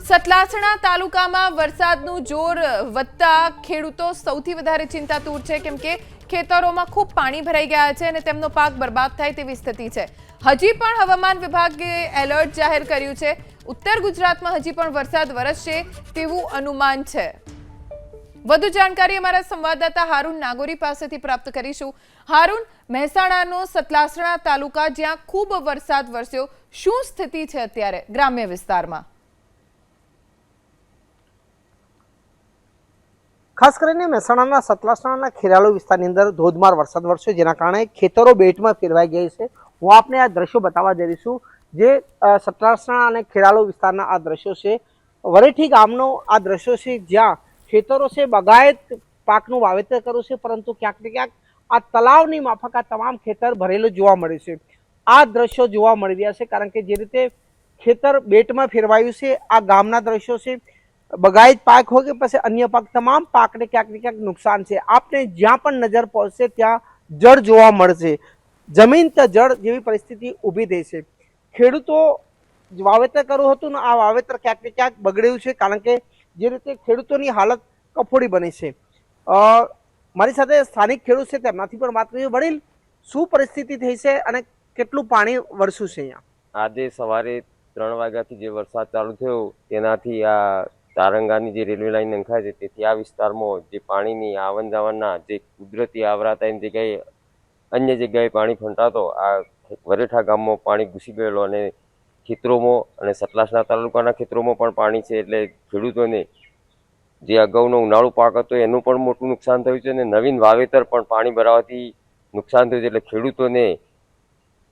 સતલાસણા તાલુકામાં વરસાદનું જોર વધતા ખેડૂતો સૌથી વધારે ચિંતાતુર છે કેમ કે ખેતરોમાં ખૂબ પાણી ભરાઈ ગયા છે અને તેમનો પાક બરબાદ થાય તેવી સ્થિતિ છે। હજી પણ હવામાન વિભાગે એલર્ટ જાહેર કર્યું છે। ઉત્તર ગુજરાતમાં હજી પણ વરસાદ વરસશે તેવું અનુમાન છે। વધુ જાણકારી અમારા સંવાદદાતા હારૂન નાગોરી પાસેથી પ્રાપ્ત કરીશું। હારૂન, મહેસાણાનો સતલાસણા તાલુકા જ્યાં ખૂબ વરસાદ વરસ્યો, શું સ્થિતિ છે અત્યારે ગ્રામ્ય વિસ્તારમાં? ખાસ કરીને મહેસાણાના સતલાસણાના ખેરાલુ વિસ્તારની અંદર ધોધમાર વરસાદ વરસ્યો, જેના કારણે ખેતરો બેટમાં ફેરવાઈ ગઈ છે। હું આપને આ દ્રશ્યો બતાવવા જઈ રહી છું, જે સતલાસણા અને ખેરાલુ વિસ્તારના આ દ્રશ્યો છે। વરેઠી ગામનો આ દ્રશ્યો છે, જ્યાં ખેતરો છે બગાયત પાકનું વાવેતર કર્યું છે, પરંતુ ક્યાંક ને ક્યાંક આ તલાવની માફક આ તમામ ખેતર ભરેલું જોવા મળે છે। આ દ્રશ્યો જોવા મળી રહ્યા છે, કારણ કે જે રીતે ખેતર બેટમાં ફેરવાયું છે, આ ગામના દ્રશ્યો છે। બગાયત પાક હોય કે પછી અન્ય પાક, તમામ પાકને ક્યાંક ને ક્યાંક નુકસાન છે। આપને જ્યાં પણ નજર પહોંચશે ત્યાં જળ જોવા મળશે, જમીન તો જળ જેવી પરિસ્થિતિ ઊભી થઈ છે। ખેડૂતો વાવેતર કર્યું હતું ને આ વાવેતર ક્યાંક ને ક્યાંક બગડ્યું છે, કારણ કે જે રીતે ખેડૂતોની હાલત કફોડી બની છે। મારી સાથે સ્થાનિક ખેડૂત છે, તેમનાથી પણ વાત કરીએ। વડીલ, શું પરિસ્થિતિ થઈ છે અને કેટલું પાણી વરસ્યું છે અહીંયા? આજે સવારે 3 વાગ્યાથી જે વરસાદ ચાલુ થયો તેનાથી આ તારંગાની જે રેલવે લાઈન નંખાય છે, તેથી આ વિસ્તારમાં જે પાણીની આવન જાવનના જે કુદરતી આવરા હતા એની જગ્યાએ અન્ય જગ્યાએ પાણી ફંટાતો આ વરેઠા ગામમાં પાણી ઘૂસી ગયેલો અને ખેતરોમાં અને સતલાસણા તાલુકાના ખેતરોમાં પણ પાણી છે। એટલે ખેડૂતોને જે અગાઉનો ઉનાળુ પાક હતો એનું પણ મોટું નુકસાન થયું છે અને નવીન વાવેતર પણ પાણી ભરાવાથી નુકસાન થયું છે। એટલે ખેડૂતોને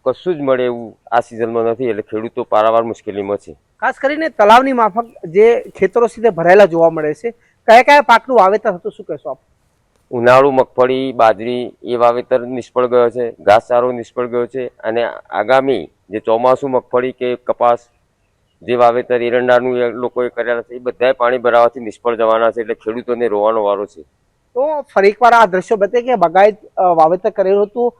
કશું જ મળે એવું આ સિઝનમાં નથી, એટલે ખેડૂતો પારાવાર મુશ્કેલીમાં છે। ખાસ કરીને તલાવની માફક જે ખેતરો સીધે ભરાયેલા જોવા મળે છે, કયા કયા પાકનું વાવેતર હતું, શું કહેશો આપ? ઉનાળુ મગફળી, બાજરી એ વાવેતર નિષ્ફળ ગયો છે, ઘાસચારો નિષ્ફળ ગયો છે અને આગામી જે ચોમાસું મગફળી કે કપાસ જે વાવેતર એરંડાનું એ લોકોએ કરેલા છે, એ બધાએ પાણી ભરાવાથી નિષ્ફળ જવાના છે। એટલે ખેડૂતોને રોવાનો વારો છે। તો ફરી એકવાર આ દ્રશ્યો બતાવે કે બગાયત વાવેતર કરેલું હતું,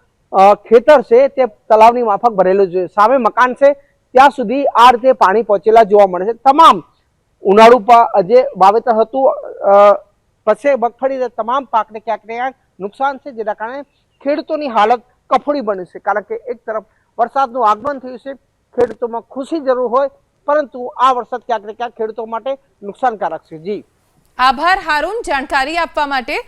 ખેતર છે તે તલાવની માફક ભરેલું છે, સામે મકાન છે, ત્યાં સુધી આ રીતે પાણી પહોંચેલા જોવા મળે છે। તમામ ઉનાળુ જે વાવેતર હતું પછી મગફળી, તમામ પાકને ક્યાંક ને ક્યાંક નુકસાન છે, જેના કારણે ખેડૂતોની હાલત કફોડી બની છે। કારણ કે એક તરફ વરસાદનું આગમન થયું છે, ખેડૂતોમાં ખુશી જરૂર હોય, પરંતુ આ વરસાદ ક્યાંક ને ક્યાંક ખેડૂતો માટે નુકસાનકારક છે। જી, આભાર હારૂન જાણકારી આપવા માટે।